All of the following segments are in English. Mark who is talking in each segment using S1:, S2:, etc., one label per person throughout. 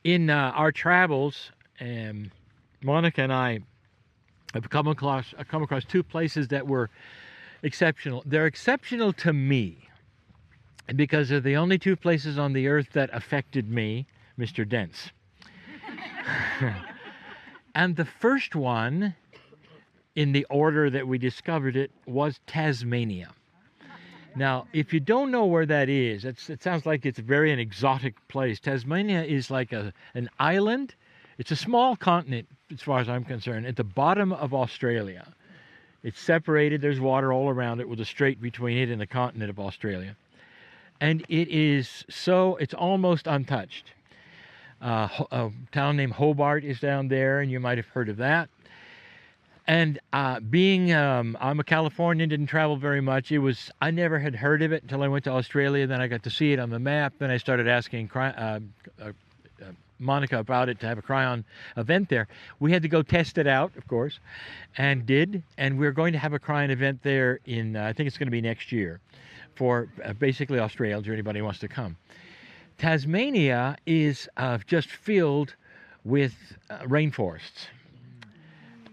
S1: In our travels, Monica and I have come across two places that were exceptional. They're exceptional to me because they're the only two places on the earth that affected me, Mr. Dents. And the first one, in the order that we discovered it, was Tasmania. Now, if you don't know where that is, it sounds like it's an exotic place. Tasmania is like an island. It's a small continent, as far as I'm concerned, at the bottom of Australia. It's separated. There's water all around it with a strait between it and the continent of Australia. And it's almost untouched. A town named Hobart is down there, and you might have heard of that. And I'm a Californian, didn't travel very much. I never had heard of it until I went to Australia. Then I got to see it on the map. Then I started asking Monica about it to have a Kryon event there. We had to go test it out, of course, and did. And we're going to have a Kryon event there I think it's going to be next year, for basically Australia, or anybody who wants to come. Tasmania is just filled with rainforests.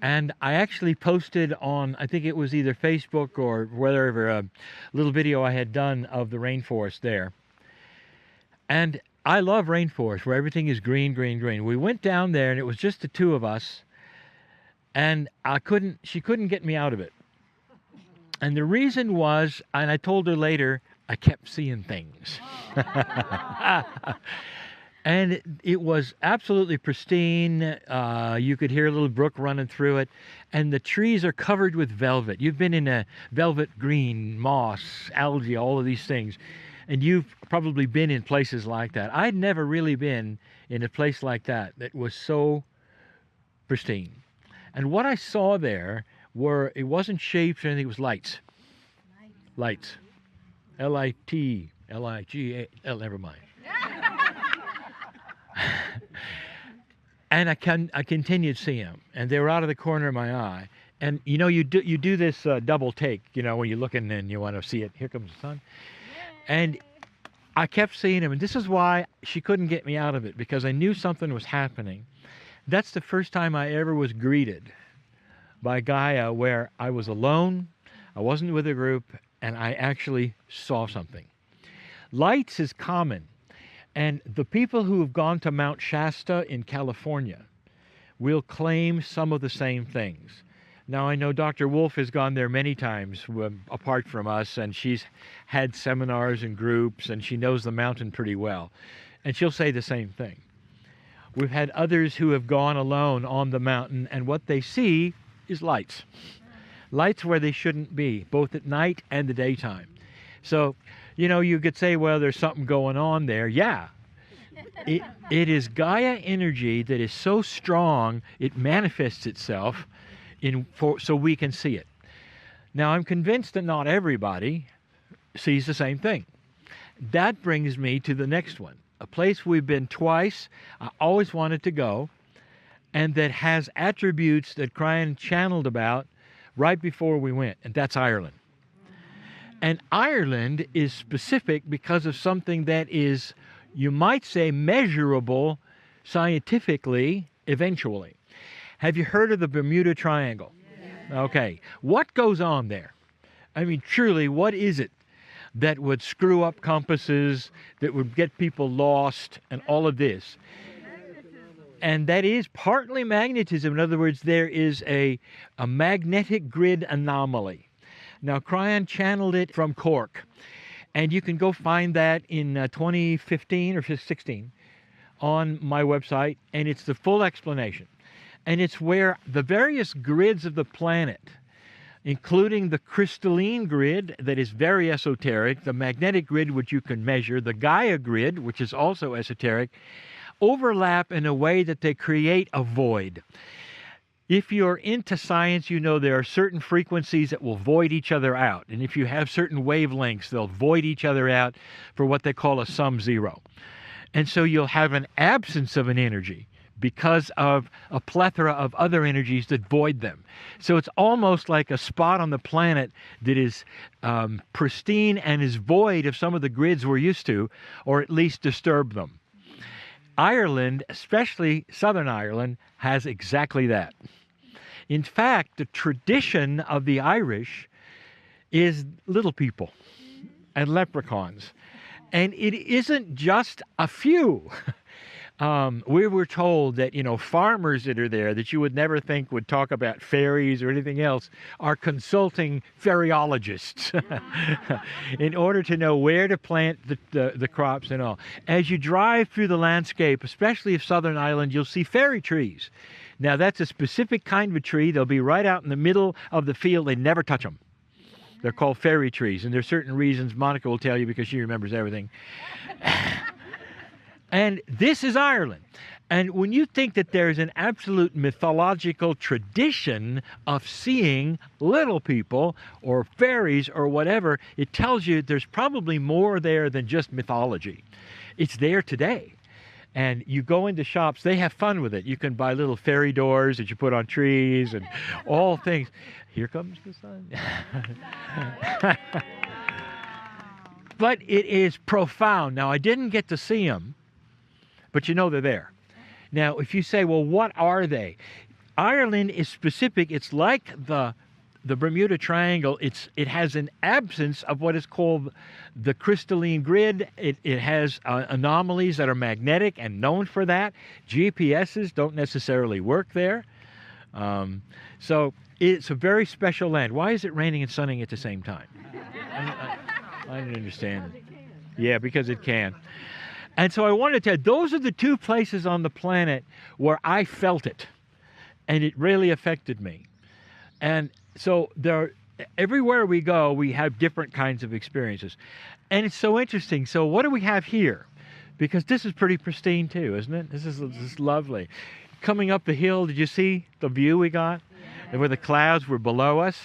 S1: And I actually posted on, I think it was either Facebook or wherever, a little video I had done of the rainforest there. And I love rainforest where everything is green, green, green. We went down there and it was just the two of us, and she couldn't get me out of it. And the reason was, and I told her later, I kept seeing things. And it was absolutely pristine. You could hear a little brook running through it. And the trees are covered with velvet. You've been in a velvet green, moss, algae, all of these things. And you've probably been in places like that. I'd never really been in a place like that was so pristine. And what I saw there it wasn't shapes or anything, it was lights. Lights. L-I-T-L-I-G-A-L, never mind. And I continued seeing them, and they were out of the corner of my eye. And you do this double take, when you're looking and you want to see it. Here comes the sun. And I kept seeing them, and this is why she couldn't get me out of it, because I knew something was happening. That's the first time I ever was greeted by Gaia where I was alone, I wasn't with a group, and I actually saw something. Lights is common. And the people who have gone to Mount Shasta in California will claim some of the same things. Now, I know Dr. Wolf has gone there many times apart from us, and she's had seminars and groups, and she knows the mountain pretty well. And she'll say the same thing. We've had others who have gone alone on the mountain, and what they see is lights. Lights where they shouldn't be, both at night and the daytime. So, you could say, well, there's something going on there. Yeah. It is Gaia energy that is so strong, it manifests itself so we can see it. Now, I'm convinced that not everybody sees the same thing. That brings me to the next one, a place we've been twice, I always wanted to go, and that has attributes that Kryon channeled about right before we went, and that's Ireland. And Ireland is specific because of something that is, you might say, measurable scientifically eventually. Have you heard of the Bermuda Triangle? Yeah. Okay. What goes on there? I mean, truly, what is it that would screw up compasses, that would get people lost, and all of this? And that is partly magnetism. In other words, there is a magnetic grid anomaly. Now, Kryon channeled it from Cork, and you can go find that in 2015 or 16 on my website, and it's the full explanation. And it's where the various grids of the planet, including the crystalline grid that is very esoteric, the magnetic grid which you can measure, the Gaia grid, which is also esoteric, overlap in a way that they create a void. If you're into science, there are certain frequencies that will void each other out. And if you have certain wavelengths, they'll void each other out for what they call a sum zero. And so you'll have an absence of an energy because of a plethora of other energies that void them. So it's almost like a spot on the planet that is pristine and is void of some of the grids we're used to, or at least disturb them. Ireland, especially Southern Ireland, has exactly that. In fact, the tradition of the Irish is little people and leprechauns. And it isn't just a few. We were told that, farmers that are there that you would never think would talk about fairies or anything else are consulting fairyologists in order to know where to plant the crops and all. As you drive through the landscape, especially of Southern Ireland, you'll see fairy trees. Now, that's a specific kind of a tree. They'll be right out in the middle of the field. They never touch them. They're called fairy trees, and there's certain reasons. Monica will tell you because she remembers everything. And this is Ireland. And when you think that there's an absolute mythological tradition of seeing little people or fairies or whatever, it tells you there's probably more there than just mythology. It's there today. And you go into shops, they have fun with it. You can buy little fairy doors that you put on trees and all things. Here comes the sun. But it is profound. Now, I didn't get to see them, but they're there. Now, if you say, well, what are they? Ireland is specific. It's like the Bermuda Triangle. It has an absence of what is called the crystalline grid. It has anomalies that are magnetic and known for that. GPSs don't necessarily work there. So it's a very special land. Why is it raining and sunning at the same time? I don't understand. Yeah, because it can. And so I wanted to tell you, those are the two places on the planet where I felt it. And it really affected me. And so everywhere we go, we have different kinds of experiences. And it's so interesting. So what do we have here? Because this is pretty pristine too, isn't it? This is lovely. Coming up the hill, did you see the view we got? Yeah. Where the clouds were below us?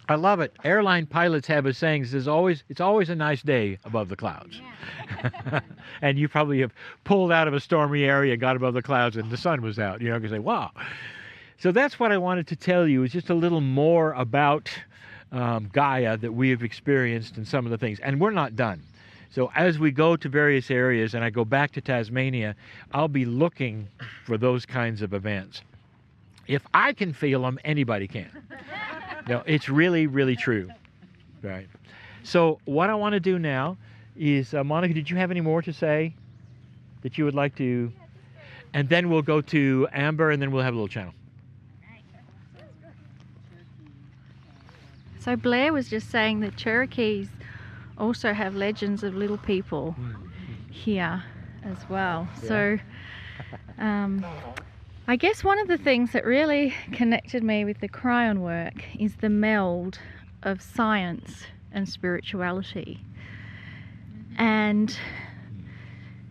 S1: I love it. Airline pilots have a saying, it's always a nice day above the clouds. Yeah. And you probably have pulled out of a stormy area, got above the clouds, and the sun was out. You can say, wow. So that's what I wanted to tell you, is just a little more about Gaia that we have experienced and some of the things. And we're not done. So as we go to various areas and I go back to Tasmania, I'll be looking for those kinds of events. If I can feel them, anybody can. No, it's really, really true. Right. So what I want to do now is, Monica, did you have any more to say that you would like to? And then we'll go to Amber, and then we'll have a little channel.
S2: So Blair was just saying that Cherokees also have legends of little people here as well. Yeah. So I guess one of the things that really connected me with the Kryon work is the meld of science and spirituality. And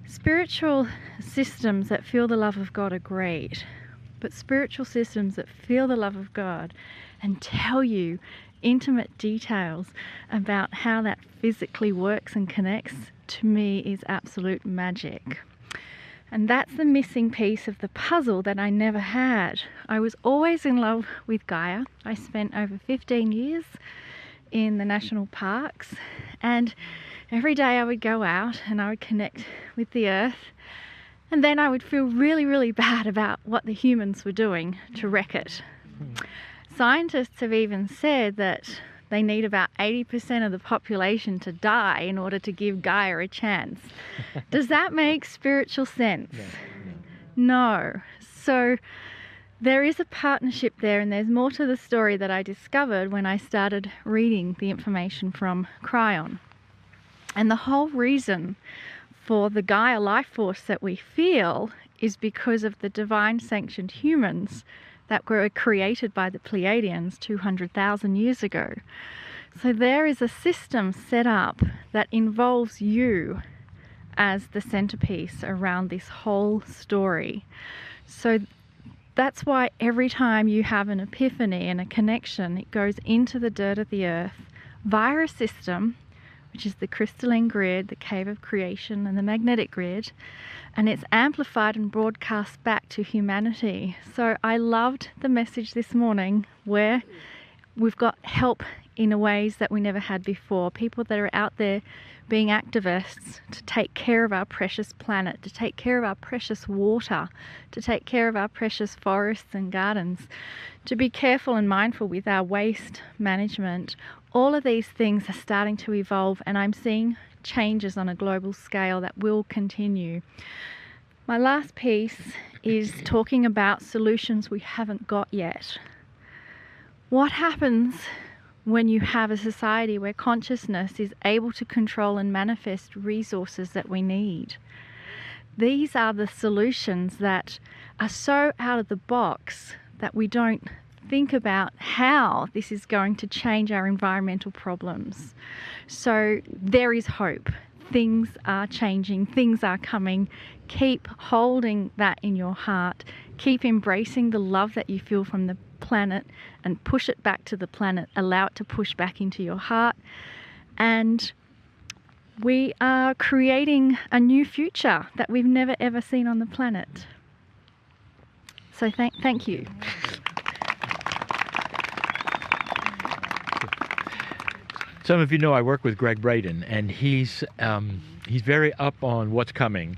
S2: spiritual systems that feel the love of God are great, but spiritual systems that feel the love of God and tell you intimate details about how that physically works and connects, to me, is absolute magic. And that's the missing piece of the puzzle that I never had. I was always in love with Gaia. I spent over 15 years in the national parks, and every day I would go out and I would connect with the earth, and then I would feel really, really bad about what the humans were doing to wreck it. Scientists have even said that they need about 80% of the population to die in order to give Gaia a chance. Does that make spiritual sense? No. So there is a partnership there, and there's more to the story that I discovered when I started reading the information from Kryon. And the whole reason for the Gaia life force that we feel is because of the divine sanctioned humans that were created by the Pleiadians 200,000 years ago. So there is a system set up that involves you as the centerpiece around this whole story. So that's why every time you have an epiphany and a connection, it goes into the dirt of the earth via a system, which is the crystalline grid, the cave of creation, and the magnetic grid, and it's amplified and broadcast back to humanity. So I loved the message this morning where we've got help in ways that we never had before. People that are out there being activists to take care of our precious planet, to take care of our precious water, to take care of our precious forests and gardens, to be careful and mindful with our waste management. All of these things are starting to evolve, and I'm seeing changes on a global scale that will continue. My last piece is talking about solutions we haven't got yet. What happens when you have a society where consciousness is able to control and manifest resources that we need? These are the solutions that are so out of the box that we don't think about how this is going to change our environmental problems. So there is hope. Things are changing, things are coming. Keep holding that in your heart. Keep embracing the love that you feel from the planet and push it back to the planet. Allow it to push back into your heart. And we are creating a new future that we've never ever seen on the planet. So thank you.
S1: Some of you know I work with Greg Braden, and he's very up on what's coming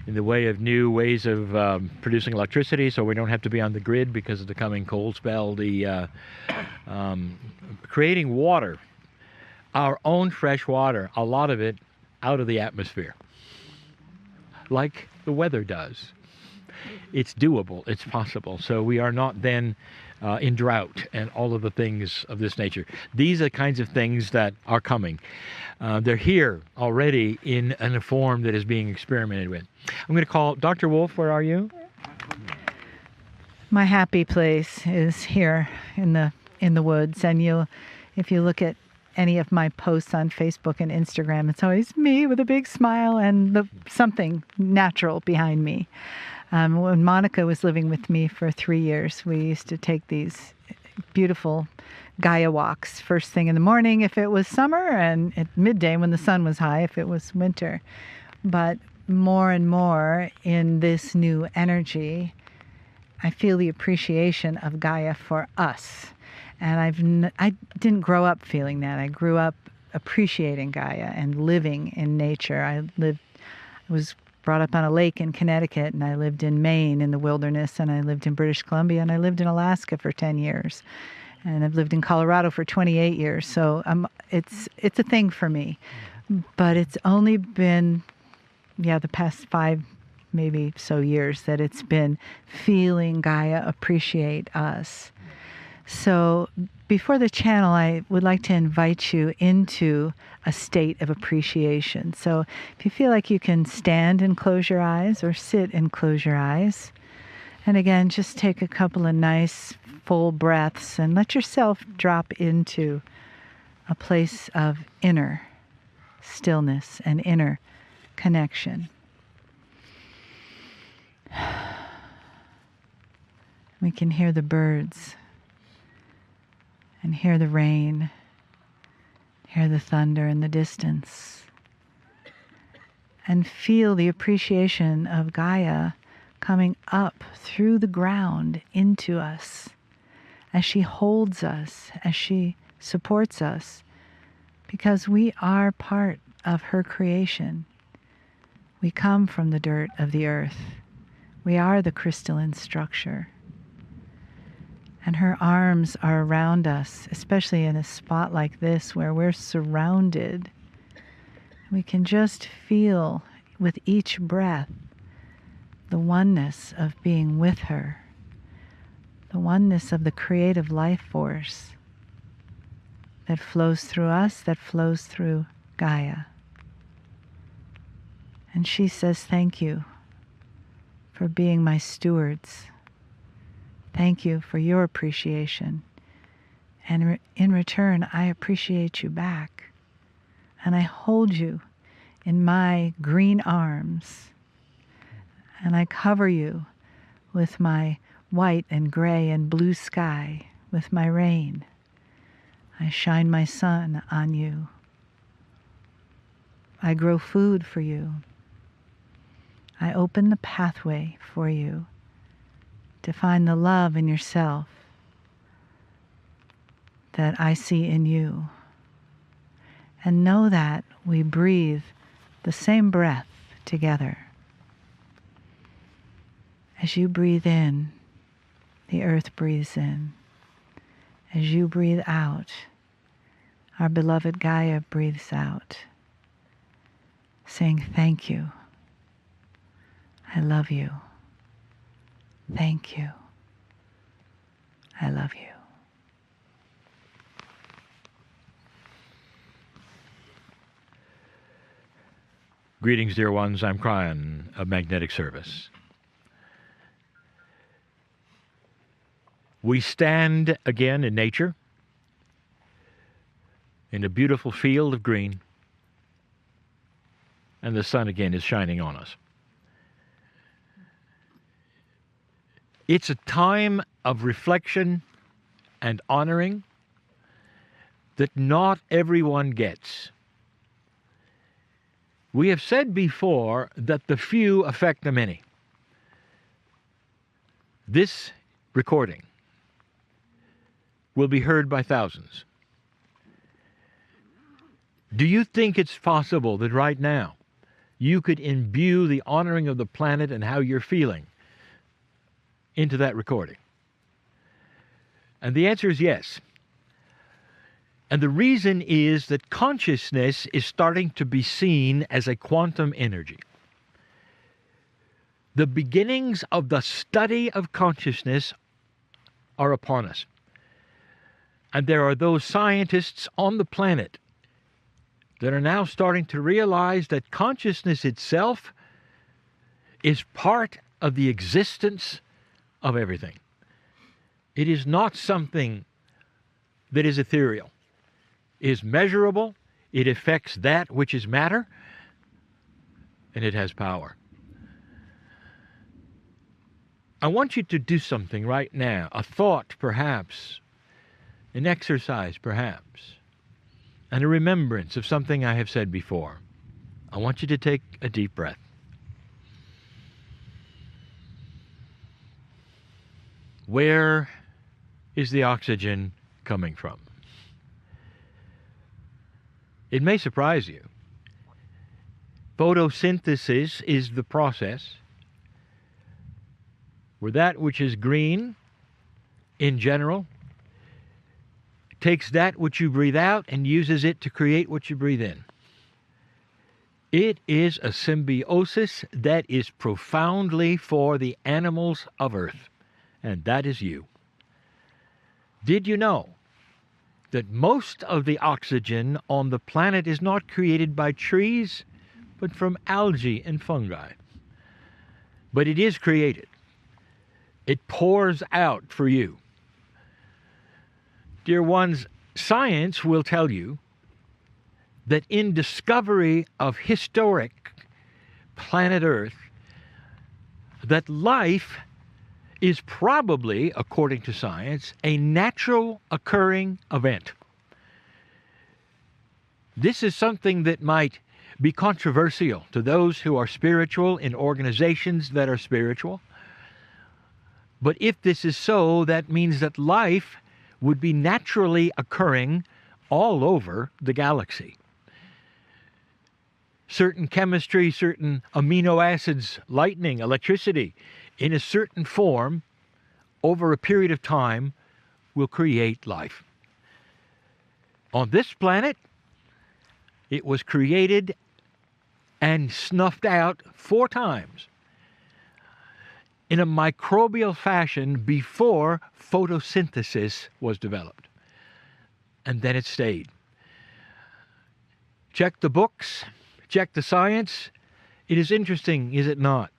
S1: in the way of new ways of producing electricity, so we don't have to be on the grid because of the coming cold spell. The creating water, our own fresh water, a lot of it out of the atmosphere, like the weather does. It's doable. It's possible. So we are not then in drought and all of the things of this nature. These are the kinds of things that are coming. They're here already in a form that is being experimented with. I'm going to call Dr. Wolf. Where are you?
S3: My happy place is here in the woods, and if you look at any of my posts on Facebook and Instagram, it's always me with a big smile and something natural behind me. When Monica was living with me for 3 years, we used to take these beautiful Gaia walks first thing in the morning if it was summer, and at midday when the sun was high if it was winter. But more and more in this new energy, I feel the appreciation of Gaia for us. And I didn't grow up feeling that. I grew up appreciating Gaia and living in nature. I was brought up on a lake in Connecticut, and I lived in Maine in the wilderness, and I lived in British Columbia, and I lived in Alaska for 10 years. And I've lived in Colorado for 28 years. So it's a thing for me. But it's only been, the past 5 maybe so years that it's been feeling Gaia appreciate us. So before the channel, I would like to invite you into a state of appreciation. So if you feel like you can stand and close your eyes, or sit and close your eyes. And again, just take a couple of nice full breaths and let yourself drop into a place of inner stillness and inner connection. We can hear the birds and hear the rain, hear the thunder in the distance, and feel the appreciation of Gaia coming up through the ground into us as she holds us, as she supports us, because we are part of her creation. We come from the dirt of the earth. We are the crystalline structure. And her arms are around us, especially in a spot like this where we're surrounded. We can just feel with each breath the oneness of being with her, the oneness of the creative life force that flows through us, that flows through Gaia. And she says, thank you for being my stewards. Thank you for your appreciation. And in return, I appreciate you back. And I hold you in my green arms. And I cover you with my white and gray and blue sky, with my rain. I shine my sun on you. I grow food for you. I open the pathway for you to find the love in yourself that I see in you. And know that we breathe the same breath together. As you breathe in, the earth breathes in. As you breathe out, our beloved Gaia breathes out, saying, thank you. I love you. Thank you. I love you.
S1: Greetings, dear ones. I'm Kryon of Magnetic Service. We stand again in nature, in a beautiful field of green, and the sun again is shining on us. It's a time of reflection and honoring that not everyone gets. We have said before that the few affect the many. This recording will be heard by thousands. Do you think it's possible that right now you could imbue the honoring of the planet and how you're feeling into that recording? And the answer is yes. And the reason is that consciousness is starting to be seen as a quantum energy. The beginnings of the study of consciousness are upon us. And there are those scientists on the planet that are now starting to realize that consciousness itself is part of the existence of everything. It is not something that is ethereal. It is measurable, it affects that which is matter, and it has power. I want you to do something right now, a thought perhaps, an exercise perhaps, and a remembrance of something I have said before. I want you to take a deep breath. Where is the oxygen coming from? It may surprise you. Photosynthesis is the process where that which is green in general takes that which you breathe out and uses it to create what you breathe in. It is a symbiosis that is profoundly for the animals of Earth, and that is you. Did you know that most of the oxygen on the planet is not created by trees, but from algae and fungi? But it is created. It pours out for you. Dear ones, science will tell you that in discovery of historic planet Earth, that life is probably, according to science, a natural occurring event. This is something that might be controversial to those who are spiritual in organizations that are spiritual. But if this is so, that means that life would be naturally occurring all over the galaxy. Certain chemistry, certain amino acids, lightning, electricity, in a certain form, over a period of time, will create life. On this planet, it was created and snuffed out 4 times in a microbial fashion before photosynthesis was developed. And then it stayed. Check the books, check the science. It is interesting, is it not,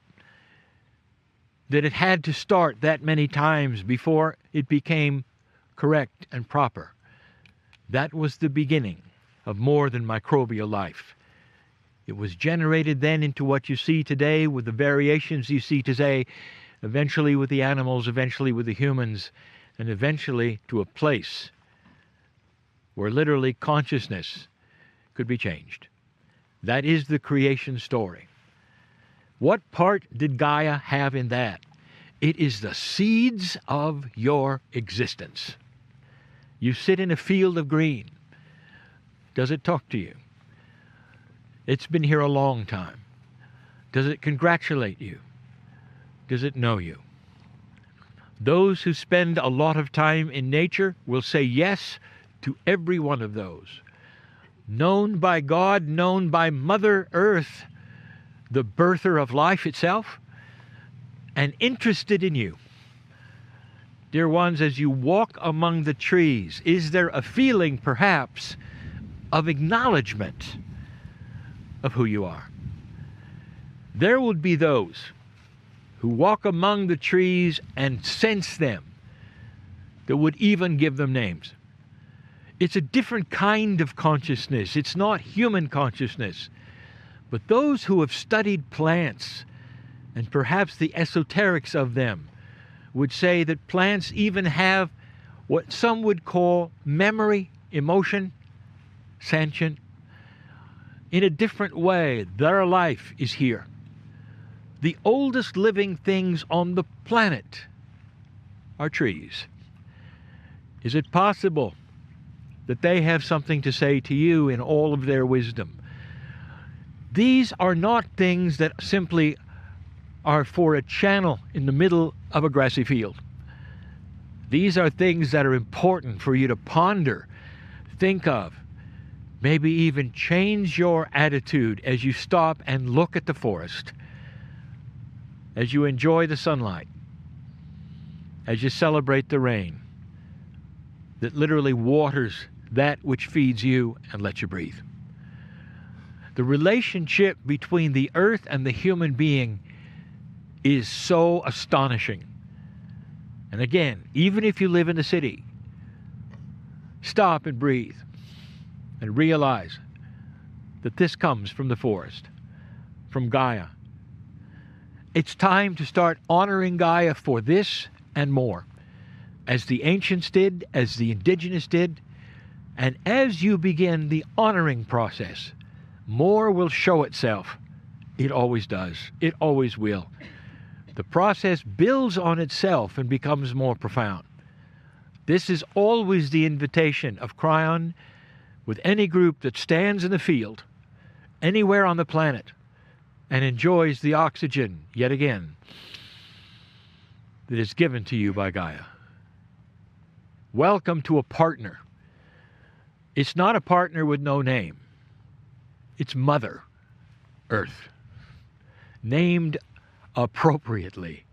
S1: that it had to start that many times before it became correct and proper. That was the beginning of more than microbial life. It was generated then into what you see today with the variations you see today, eventually with the animals, eventually with the humans, and eventually to a place where literally consciousness could be changed. That is the creation story. What part did Gaia have in that? It is the seeds of your existence. You sit in a field of green. Does it talk to you? It's been here a long time. Does it congratulate you? Does it know you? Those who spend a lot of time in nature will say yes to every one of those. Known by God, known by Mother Earth, the birther of life itself, and interested in you. Dear ones, as you walk among the trees, is there a feeling, perhaps, of acknowledgement of who you are? There would be those who walk among the trees and sense them, that would even give them names. It's a different kind of consciousness. It's not human consciousness. But those who have studied plants, and perhaps the esoterics of them, would say that plants even have what some would call memory, emotion, sentient. In a different way, their life is here. The oldest living things on the planet are trees. Is it possible that they have something to say to you in all of their wisdom? These are not things that simply are for a channel in the middle of a grassy field. These are things that are important for you to ponder, think of, maybe even change your attitude as you stop and look at the forest, as you enjoy the sunlight, as you celebrate the rain that literally waters that which feeds you and lets you breathe. The relationship between the earth and the human being is so astonishing. And again, even if you live in the city, stop and breathe and realize that this comes from the forest, from Gaia. It's time to start honoring Gaia for this and more, as the ancients did, as the indigenous did, and as you begin the honoring process, more will show itself. It always does. It always will. The process builds on itself and becomes more profound. This is always the invitation of Kryon with any group that stands in the field, anywhere on the planet, and enjoys the oxygen, yet again, that is given to you by Gaia. Welcome to a partner. It's not a partner with no name. It's Mother Earth, named appropriately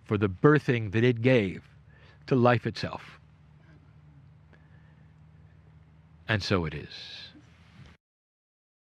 S1: for the birthing that it gave to life itself. And so it is.